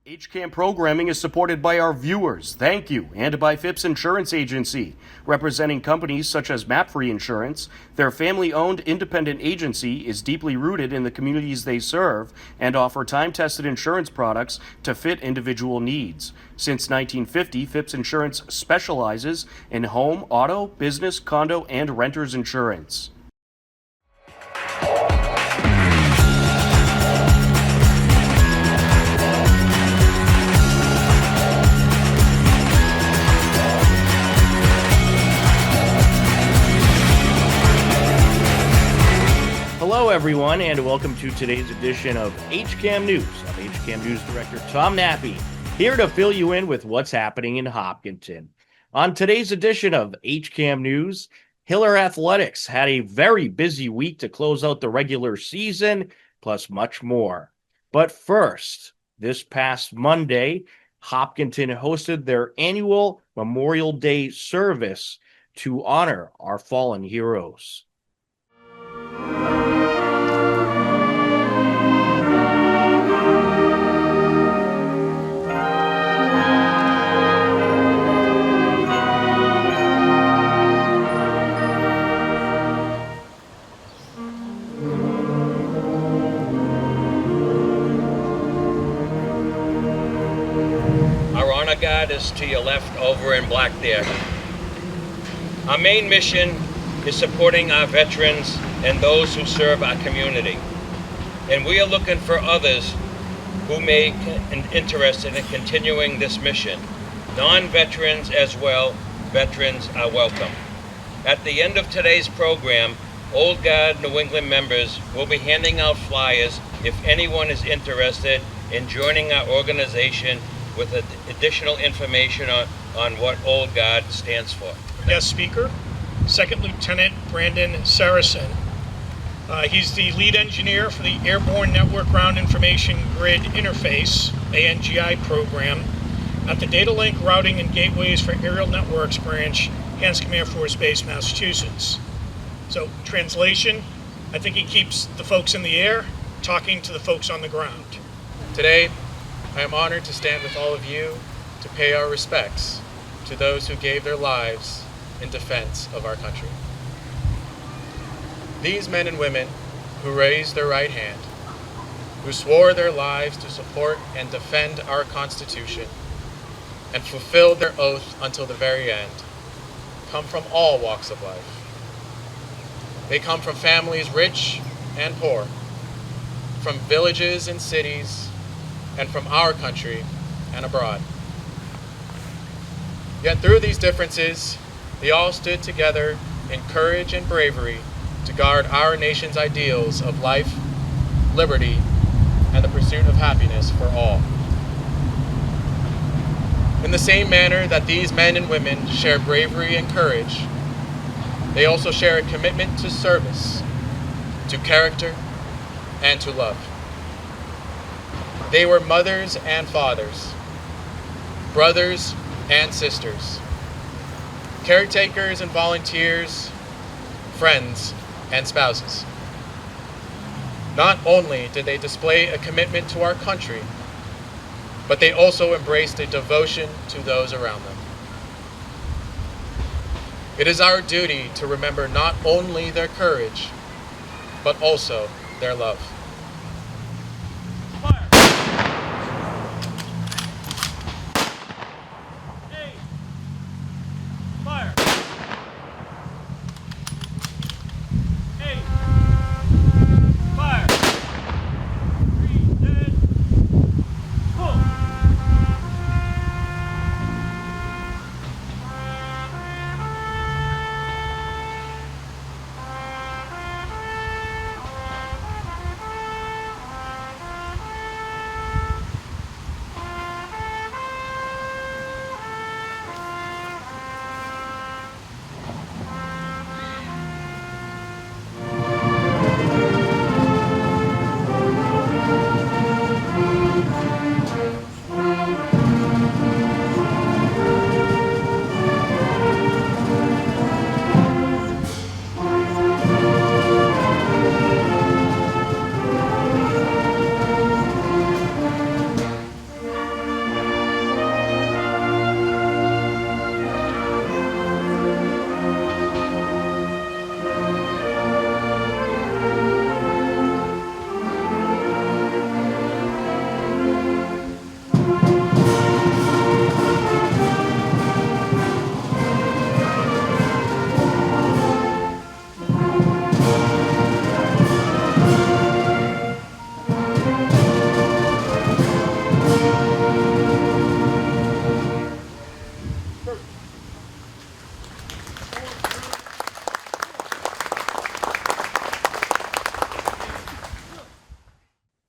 HCAM programming is supported by our viewers, thank you, and by Phipps Insurance Agency, representing companies such as MapFree Insurance. Their family-owned independent agency is deeply rooted in the communities they serve and offer time-tested insurance products to fit individual needs. Since 1950, Phipps Insurance specializes in home, auto, business, condo, and renters insurance. Hello, everyone, and welcome to today's edition of HCAM News. I'm HCAM News Director Tom Nappy, here to fill you in with what's happening in Hopkinton. On today's edition of HCAM News, Hiller Athletics had a very busy week to close out the regular season, plus much more. But first, this past Monday, Hopkinton hosted their annual Memorial Day service to honor our fallen heroes. Our honor guard is to your left over in black there. Our main mission is supporting our veterans and those who serve our community. And we are looking for others who may be interested in continuing this mission. Non-veterans as well, veterans are welcome. At the end of today's program, Old Guard New England members will be handing out flyers if anyone is interested in joining our organization with additional information on what Old Guard stands for. Guest speaker, Second Lieutenant Brandon Saracen. He's the lead engineer for the Airborne Network Ground Information Grid Interface, ANGI program, at the Data Link Routing and Gateways for Aerial Networks branch, Hanscom Air Force Base, Massachusetts. So, translation, I think he keeps the folks in the air talking to the folks on the ground. Today, I am honored to stand with all of you to pay our respects to those who gave their lives in defense of our country. These men and women who raised their right hand, who swore their lives to support and defend our Constitution, and fulfilled their oath until the very end, come from all walks of life. They come from families rich and poor, from villages and cities, and from our country and abroad. Yet through these differences, they all stood together in courage and bravery to guard our nation's ideals of life, liberty, and the pursuit of happiness for all. In the same manner that these men and women share bravery and courage, they also share a commitment to service, to character, and to love. They were mothers and fathers, brothers and sisters, caretakers and volunteers, friends and spouses. Not only did they display a commitment to our country, but they also embraced a devotion to those around them. It is our duty to remember not only their courage, but also their love.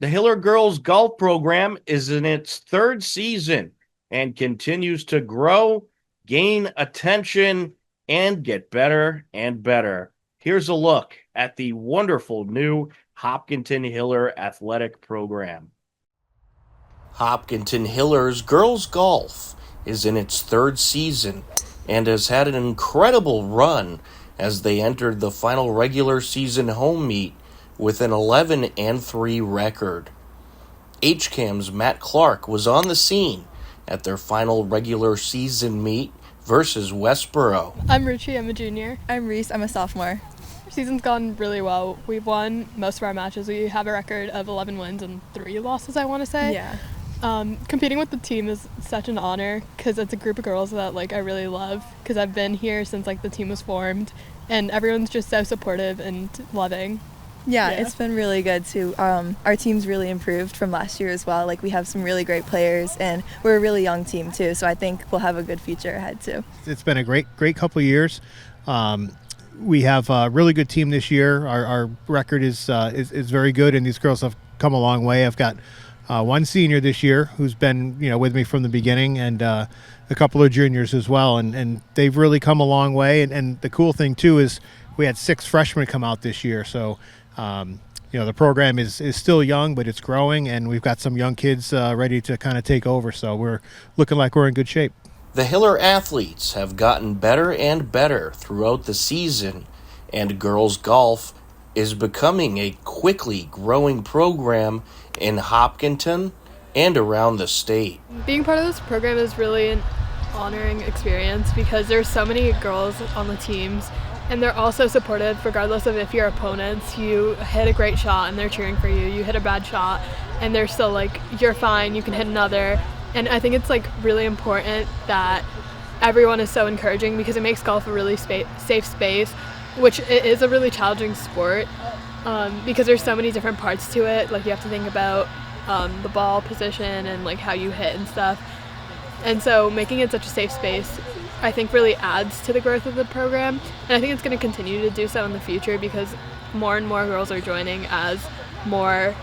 The Hiller girls golf program is in its third season and continues to grow, gain attention, and get better and better. Here's a look at the wonderful new Hopkinton Hiller athletic program. Hopkinton Hiller's girls golf is in its third season and has had an incredible run as they entered the final regular season home meet with an 11-3 record. HCAM's Matt Clark was on the scene at their final regular season meet versus Westboro. I'm Ruchi, I'm a junior. I'm Reese, I'm a sophomore. Season's gone really well. We've won most of our matches. We have a record of 11 wins and 3 losses, I want to say. Yeah. Competing with the team is such an honor because it's a group of girls that I really love because I've been here since the team was formed, and everyone's just so supportive and loving. Yeah, it's been really good too. Our team's really improved from last year as well. We have some really great players, and we're a really young team too, so I think we'll have a good future ahead too. It's been a great couple of years. We have a really good team this year. Our record is very good, and these girls have come a long way. I've got one senior this year who's been with me from the beginning, and a couple of juniors as well, and they've really come a long way. And the cool thing too is we had 6 freshmen come out this year, so the program is still young, but it's growing, and we've got some young kids ready to kind of take over, so we're looking like we're in good shape. The Hiller athletes have gotten better and better throughout the season, and girls golf is becoming a quickly growing program in Hopkinton and around the state. Being part of this program is really an honoring experience because there's so many girls on the teams, and they're also supportive regardless of if your opponents, you hit a great shot and they're cheering for you, you hit a bad shot and they're still you're fine, you can hit another. And I think it's really important that everyone is so encouraging because it makes golf a really safe space, which it is a really challenging sport because there's so many different parts to it. You have to think about the ball position and how you hit and stuff. And so making it such a safe space, I think, really adds to the growth of the program. And I think it's going to continue to do so in the future because more and more girls are joining as more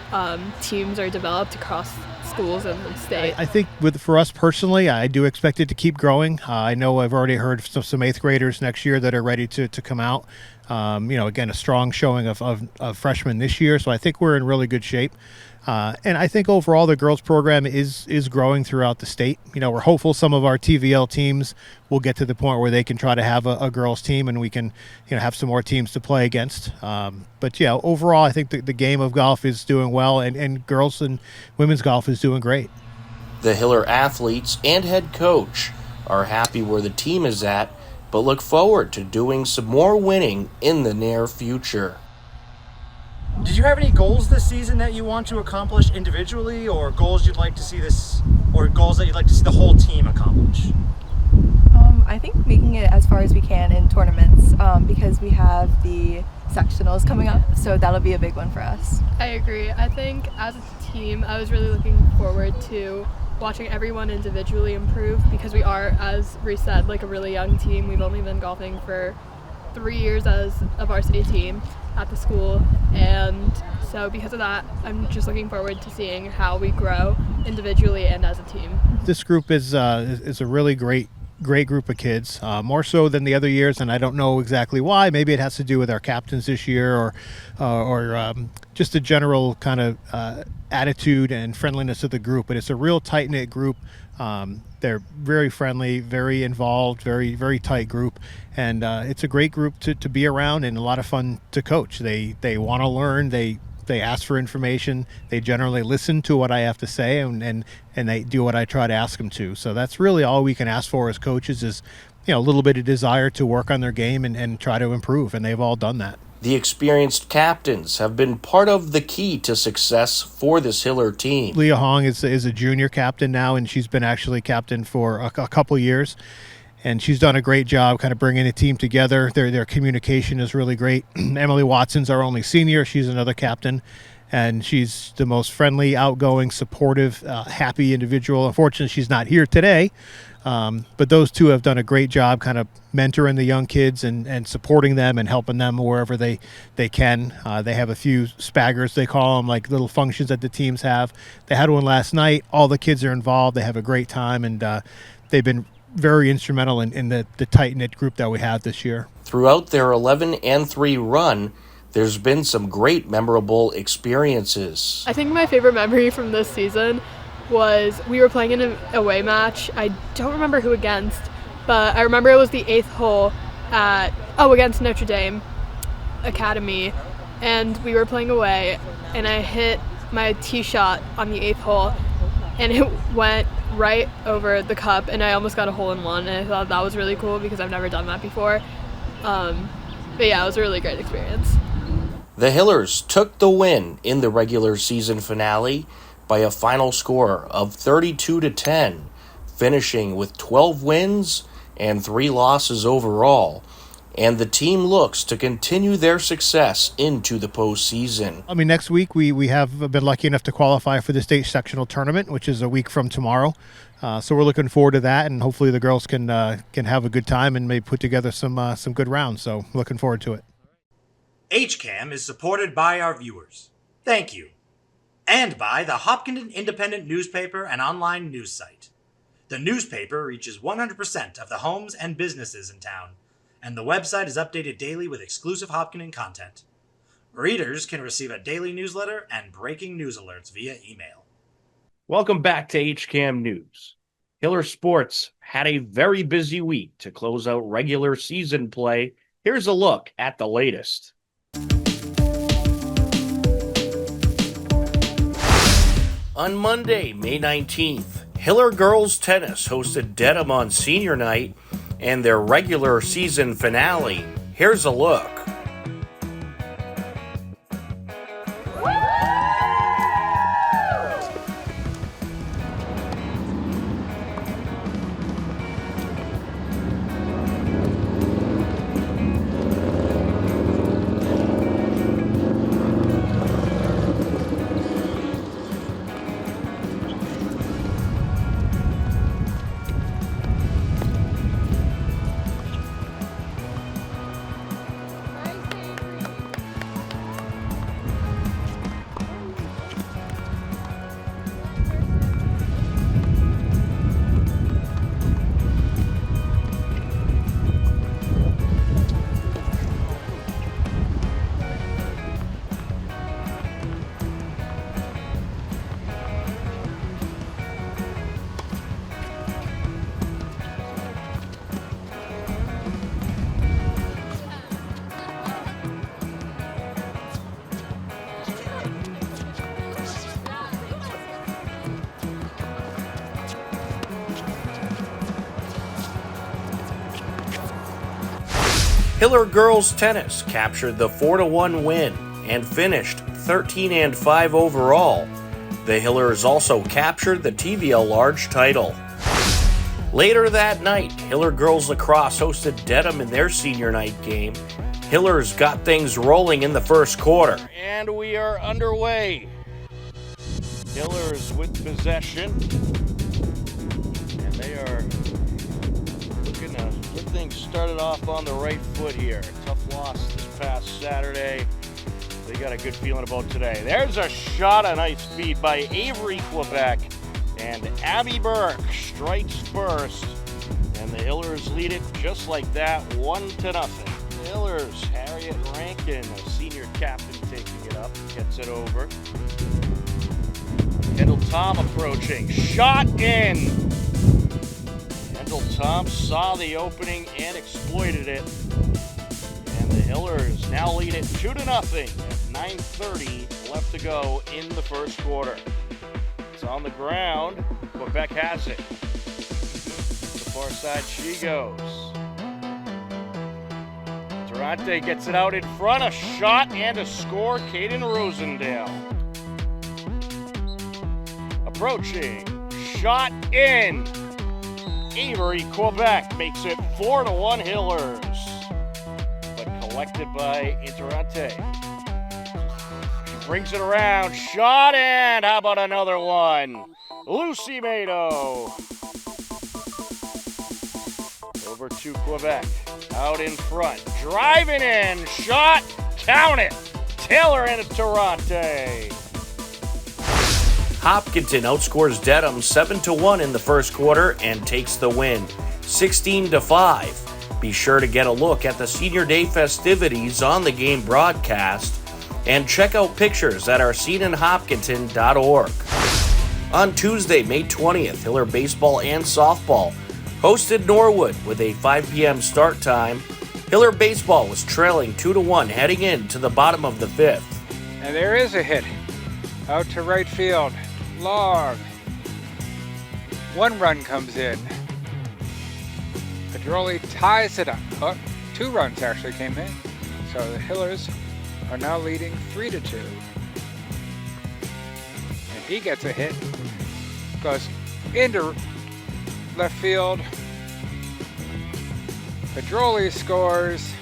teams are developed across schools in the state. I think for us personally, I do expect it to keep growing. I know I've already heard some 8th graders next year that are ready to come out. Again, a strong showing of freshmen this year, so I think we're in really good shape. And I think overall the girls program is growing throughout the state. We're hopeful some of our TVL teams will get to the point where they can try to have a girls team and we can have some more teams to play against. But yeah, overall I think the game of golf is doing well, and girls and women's golf is doing great. The Hiller athletes and head coach are happy where the team is at, but look forward to doing some more winning in the near future. Did you have any goals this season that you want to accomplish individually, or goals you'd like to see or goals that you'd like to see the whole team accomplish? I think making it as far as we can in tournaments because we have the sectionals coming up, so that'll be a big one for us. I agree. I think as a team, I was really looking forward to watching everyone individually improve because we are, as Reese said, a really young team. We've only been golfing for 3 years as a varsity team at the school, and so because of that, I'm just looking forward to seeing how we grow individually and as a team. This group is a really great group of kids, more so than the other years, and I don't know exactly why. Maybe it has to do with our captains this year, or just a general kind of attitude and friendliness of the group. But it's a real tight-knit group. They're very friendly, very involved, very, very tight group, and it's a great group to be around and a lot of fun to coach. They want to learn. They ask for information. They generally listen to what I have to say, and they do what I try to ask them to. So that's really all we can ask for as coaches is, a little bit of desire to work on their game and try to improve, and they've all done that. The experienced captains have been part of the key to success for this Hiller team. Leah Hong is a junior captain now, and she's been actually captain for a couple years. And she's done a great job kind of bringing the team together. Their communication is really great. Emily Watson's our only senior. She's another captain. and she's the most friendly, outgoing, supportive, happy individual. Unfortunately, she's not here today, but those two have done a great job kind of mentoring the young kids and supporting them and helping them wherever they can. They have a few spaggers, they call them, like little functions that the teams have. They had one last night. All the kids are involved. They have a great time, and they've been very instrumental in the tight-knit group that we have this year. Throughout their 11-3 run, there's been some great memorable experiences. I think my favorite memory from this season was we were playing in an away match. I don't remember who against, but I remember it was the 8th hole against Notre Dame Academy, and we were playing away, and I hit my tee shot on the 8th hole, and it went right over the cup, and I almost got a hole-in-one, and I thought that was really cool because I've never done that before. But yeah, it was a really great experience. The Hillers took the win in the regular season finale by a final score of 32-10, finishing with 12 wins and 3 losses overall. And the team looks to continue their success into the postseason. I mean, next week we have been lucky enough to qualify for the state sectional tournament, which is a week from tomorrow. So we're looking forward to that, and hopefully the girls can have a good time and maybe put together some good rounds. So looking forward to it. HCAM is supported by our viewers. Thank you. And by the Hopkinton Independent newspaper and online news site. The newspaper reaches 100% of the homes and businesses in town, and the website is updated daily with exclusive Hopkinton content. Readers can receive a daily newsletter and breaking news alerts via email. Welcome back to HCAM News. Hiller Sports had a very busy week to close out regular season play. Here's a look at the latest. On Monday, May 19th, Hiller Girls Tennis hosted Dedham on senior night and their regular season finale. Here's a look. Hiller Girls Tennis captured the 4-1 win and finished 13-5 overall. The Hillers also captured the TVL Large title. Later that night, Hiller Girls Lacrosse hosted Dedham in their senior night game. Hillers got things rolling in the first quarter. And we are underway. Hillers with possession. And they are looking to get things started off on the right foot here. Tough loss this past Saturday. They got a good feeling about today. There's a shot, a nice feed by Avery Quebec. And Abby Burke strikes first. And the Hillers lead it just like that, 1-0. The Hillers, Harriet Rankin, a senior captain, taking it up, gets it over. Kendall Tom approaching, shot in. Kendall Tom saw the opening and exploited it. And the Hillers now lead it 2-0 at 9:30 left to go in the first quarter. It's on the ground. Quebec has it. The far side she goes. Durante gets it out in front. A shot and a score. Caden Rosendale. Approaching. Shot in. Avery Quebec makes it 4-1 Hillers. But collected by Interante. She Brings it around. Shot, and how about another one? Lucy Mado. Over to Quebec. Out in front. Driving in. Shot. Count it. Taylor and Toronto. Hopkinton outscores Dedham 7-1 in the first quarter and takes the win 16-5. Be sure to get a look at the Senior Day festivities on the game broadcast and check out pictures at ourscene.hopkinton.org. On Tuesday, May 20th, Hiller baseball and softball hosted Norwood with a 5 p.m. start time. Hiller baseball was trailing 2-1 heading into the bottom of the fifth. And there is a hit out to right field. Long. 1 run comes in. Pedroli ties it up. Oh, 2 runs actually came in. So the Hillers are now leading 3-2. And he gets a hit. Goes into left field. Pedroli scores.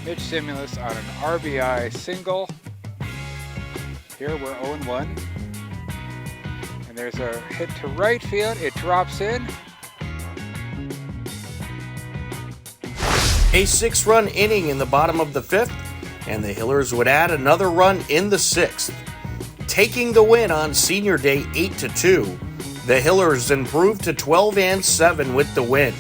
Mitch Simulus on an RBI single. Here we're 0-1. And there's a hit to right field. It drops in. A 6-run inning in the bottom of the fifth, and the Hillers would add another run in the sixth. Taking the win on Senior Day 8-2, the Hillers improved to 12-7 with the win.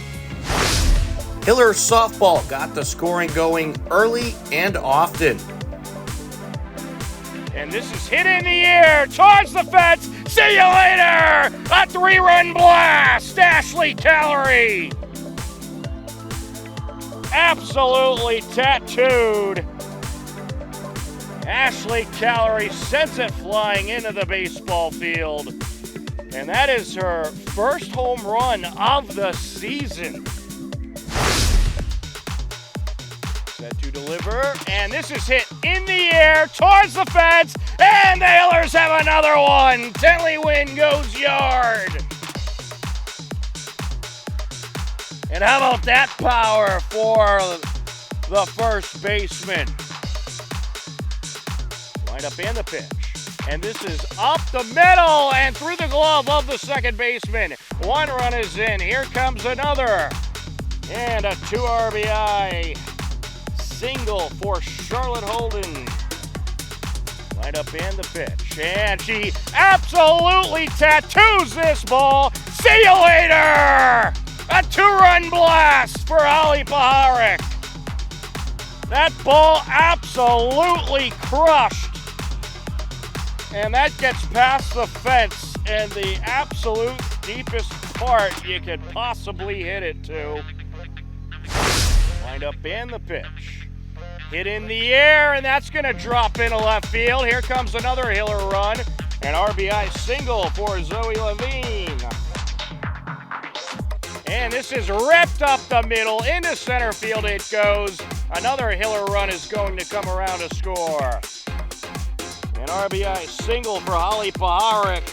Hiller softball got the scoring going early and often. And this is hit in the air, towards the fence. See you later! A 3-run blast! Ashley Callery! Absolutely tattooed. Ashley Callery sends it flying into the baseball field. And that is her first home run of the season. Set to deliver, and this is hit in the air towards the fence, and the Hillers have another one. Tenley Wynn goes yard. And how about that power for the first baseman? Wind up in the pitch. And this is up the middle and through the glove of the second baseman. 1 run is in. Here comes another. And a 2 RBI single for Charlotte Holden. Wind up in the pitch. And she absolutely tattoos this ball. See you later! A 2-run blast for Holly Paharik. That ball absolutely crushed. And that gets past the fence and the absolute deepest part you could possibly hit it to. Wind up in the pitch. Hit in the air, and that's going to drop into left field. Here comes another Hiller run. An RBI single for Zoe Levine. And this is ripped up the middle. Into center field it goes. Another Hiller run is going to come around to score. An RBI single for Holly Paharik,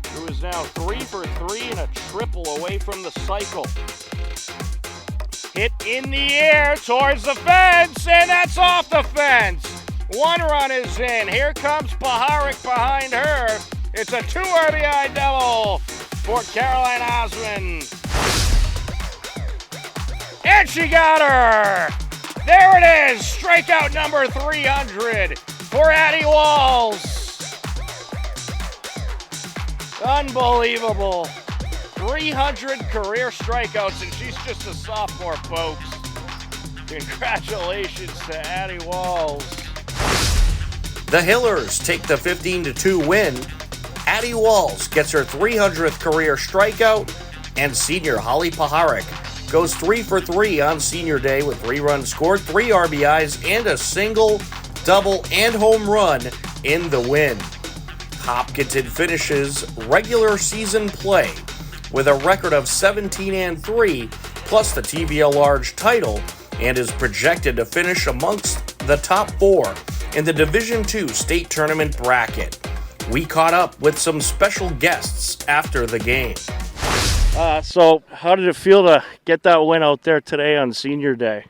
who is now 3 for 3 and a triple away from the cycle. Hit in the air towards the fence, and that's off the fence. 1 run is in. Here comes Paharik behind her. It's a 2 RBI double for Caroline Osmond. And she got her! There it is! Strikeout number 300 for Addie Walls. Unbelievable. 300 career strikeouts, and she's just a sophomore, folks. Congratulations to Addie Walls. The Hillers take the 15-2 win. Addie Walls gets her 300th career strikeout, and senior Holly Paharik goes 3 for 3 on Senior Day with 3 runs scored, 3 RBIs, and a single, double, and home run in the win. Hopkinton finishes regular season play with a record of 17-3 plus the TBL Large title and is projected to finish amongst the top 4 in the Division II state tournament bracket. We caught up with some special guests after the game. So how did it feel to get that win out there today on Senior Day?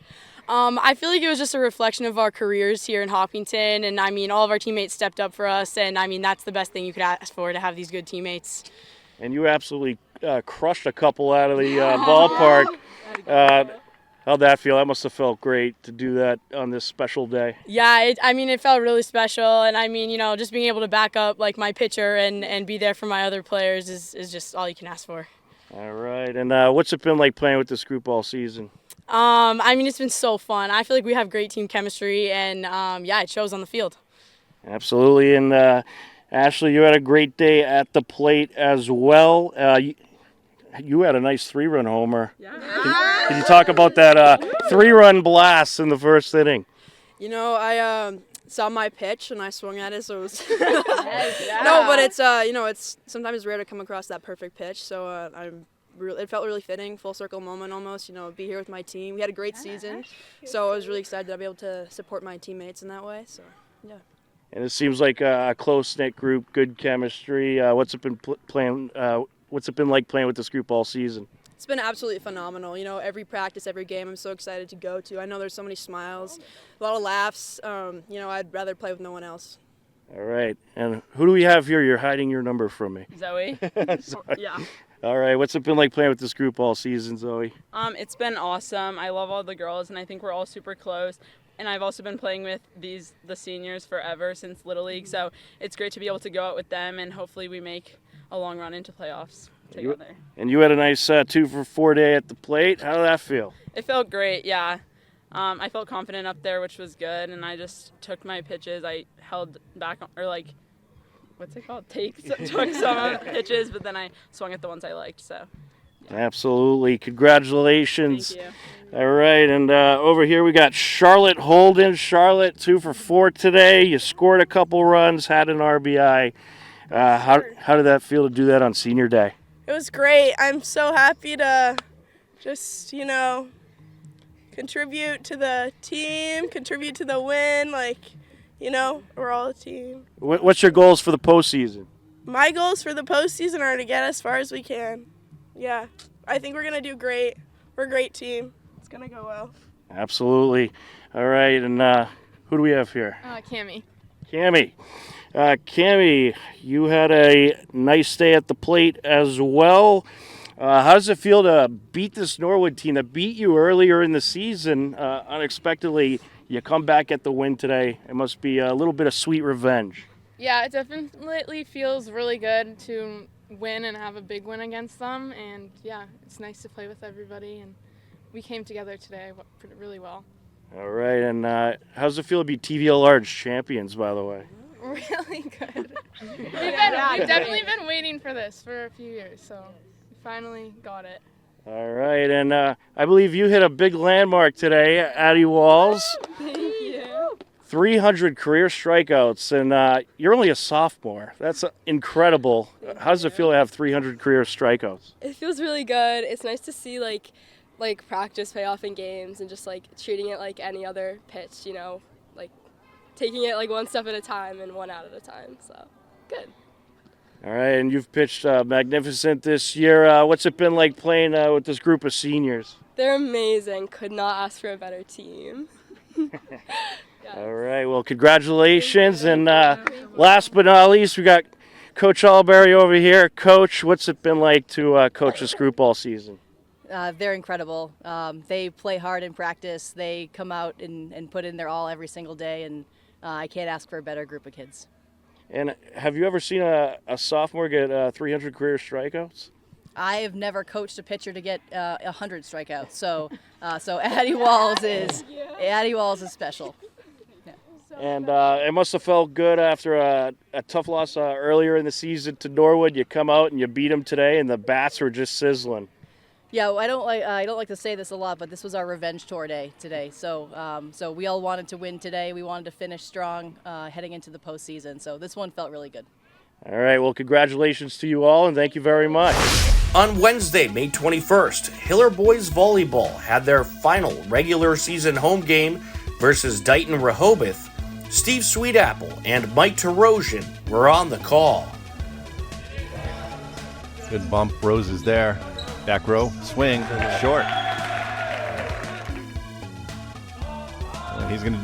I feel like it was just a reflection of our careers here in Hopkinton, and I mean, all of our teammates stepped up for us, and I mean, that's the best thing you could ask for, to have these good teammates. And you absolutely crushed a couple out of the ballpark. How'd that feel? That must have felt great to do that on this special day. Yeah, it felt really special, and I mean, just being able to back up like my pitcher and be there for my other players is just all you can ask for. All right, and what's it been like playing with this group all season? It's been so fun. I feel like we have great team chemistry, and it shows on the field. Absolutely, and Ashley, you had a great day at the plate as well. You had a nice 3-run homer. Yeah. Can you talk about that 3-run blast in the first inning? I saw my pitch and I swung at it, so it was no, but it's it's sometimes rare to come across that perfect pitch. So it felt really fitting, full circle moment almost. Be here with my team. We had a great season, so I was really excited to be able to support my teammates in that way. So yeah. And it seems like a close-knit group, good chemistry. What's it been What's it been like playing with this group all season? It's been absolutely phenomenal. Every practice, every game, I'm so excited to go to. I know there's so many smiles, a lot of laughs. I'd rather play with no one else. All right. And who do we have here? You're hiding your number from me. Zoe. Yeah. All right. What's it been like playing with this group all season, Zoe? It's been awesome. I love all the girls, and I think we're all super close. And I've also been playing with the seniors forever since Little League, so it's great to be able to go out with them, and hopefully we make a long run into playoffs together. And you had a nice 2-for-4 day at the plate. How did that feel? It felt great, yeah. I felt confident up there, which was good, and I just took my pitches. I held back, what's it called? Took some pitches, but then I swung at the ones I liked, so. Yeah. Absolutely. Congratulations. Thank you. All right, and over here we got Charlotte Holden. Charlotte, 2-for-4 today. You scored a couple runs, had an RBI. How did that feel to do that on senior day? It was great. I'm so happy to just, contribute to the team, contribute to the win. We're all a team. What's your goals for the postseason? My goals for the postseason are to get as far as we can. Yeah, I think we're going to do great. We're a great team. It's going to go well. Absolutely. All right, and who do we have here? Cammie. Cammie, you had a nice day at the plate as well. How does it feel to beat this Norwood team that beat you earlier in the season unexpectedly? You come back at the win today. It must be a little bit of sweet revenge. Yeah, it definitely feels really good to win and have a big win against them. And yeah, it's nice to play with everybody. And we came together today really well. All right, and how does it feel to be TVL-Large champions, by the way? Really good. We've definitely been waiting for this for a few years, so we finally got it. All right, and I believe you hit a big landmark today, Addie Walls. Thank you. 300 career strikeouts, and you're only a sophomore. That's incredible. How does it feel to have 300 career strikeouts? It feels really good. It's nice to see like practice pay off in games and just treating it like any other pitch, taking it one step at a time and one out at a time. So good. All right, and you've pitched magnificent this year. What's it been like playing with this group of seniors? They're amazing. Could not ask for a better team. Yes. All right, well, congratulations. And last but not least, we got Coach Alberry over here. Coach, what's it been like to coach this group all season? They're incredible. They play hard in practice. They come out and put in their all every single day, and I can't ask for a better group of kids. And have you ever seen a sophomore get 300 career strikeouts? I have never coached a pitcher to get 100 strikeouts. So Addie Walls is special. Yeah. And it must have felt good after a tough loss earlier in the season to Norwood. You come out and you beat them today, and the bats were just sizzling. Yeah, I don't like to say this a lot, but this was our revenge tour day today. So we all wanted to win today. We wanted to finish strong heading into the postseason. So this one felt really good. All right, well, congratulations to you all, and thank you very much. On Wednesday, May 21st, Hiller Boys Volleyball had their final regular season home game versus Dighton Rehoboth. Steve Sweetapple and Mike Tarosian were on the call. Good bump, Rose is there. Back row, swing, short. He's going to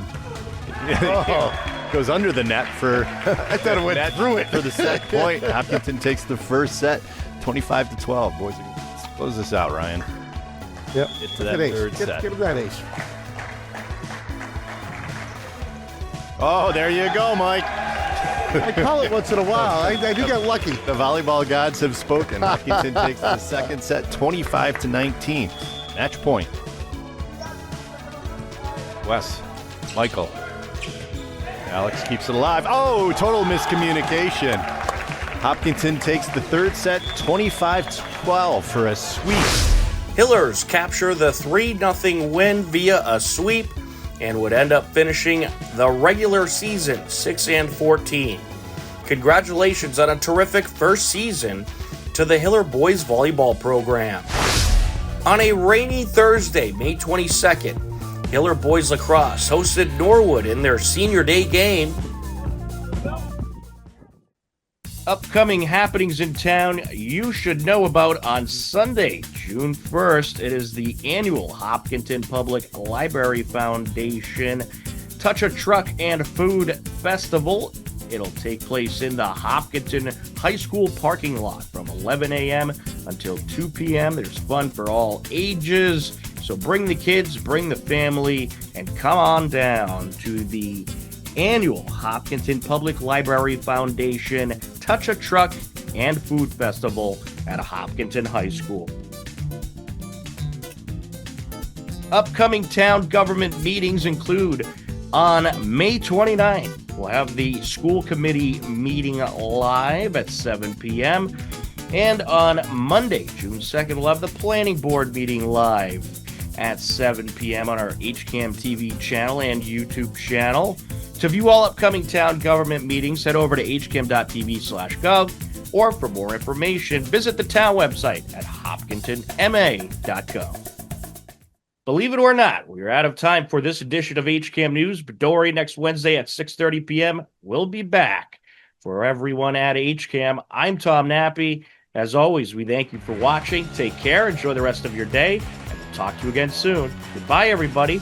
goes under the net for I thought it went through it for the set point. Hopkinton takes the first set, 25-12. Boys, let's close this out, Ryan. Yep. Get to that third set. Get him that ace. Oh, there you go, Mike. I call it once in a while. I do get lucky. The volleyball gods have spoken. Hopkinton takes the second set, 25-19. Match point. Wes, Michael. Alex keeps it alive. Oh, total miscommunication. Hopkinton takes the third set, 25-12 for a sweep. Hillers capture the 3-0 win via a sweep and would end up finishing the regular season 6-14. Congratulations on a terrific first season to the Hiller boys volleyball program. On a rainy Thursday, May 22nd, Hiller boys lacrosse hosted Norwood in their senior day game. Upcoming happenings in town you should know about on Sunday, June 1st. It is the annual Hopkinton Public Library Foundation Touch a Truck and Food Festival. It'll take place in the Hopkinton High School parking lot from 11 a.m. until 2 p.m. There's fun for all ages, so bring the kids, bring the family, and come on down to the annual Hopkinton Public Library Foundation Touch a Truck and Food Festival at Hopkinton High School. Upcoming town government meetings include on May 29th, we'll have the school committee meeting live at 7 p.m. And on Monday, June 2nd, we'll have the planning board meeting live at 7 p.m. on our HCAM TV channel and YouTube channel. To view all upcoming town government meetings, head over to hcam.tv/gov, or for more information, visit the town website at hopkintonma.gov. Believe it or not, we're out of time for this edition of HCAM News, but don't worry, next Wednesday at 6:30 p.m., we'll be back. For everyone at HCAM, I'm Tom Nappy. As always, we thank you for watching. Take care, enjoy the rest of your day, and we'll talk to you again soon. Goodbye, everybody.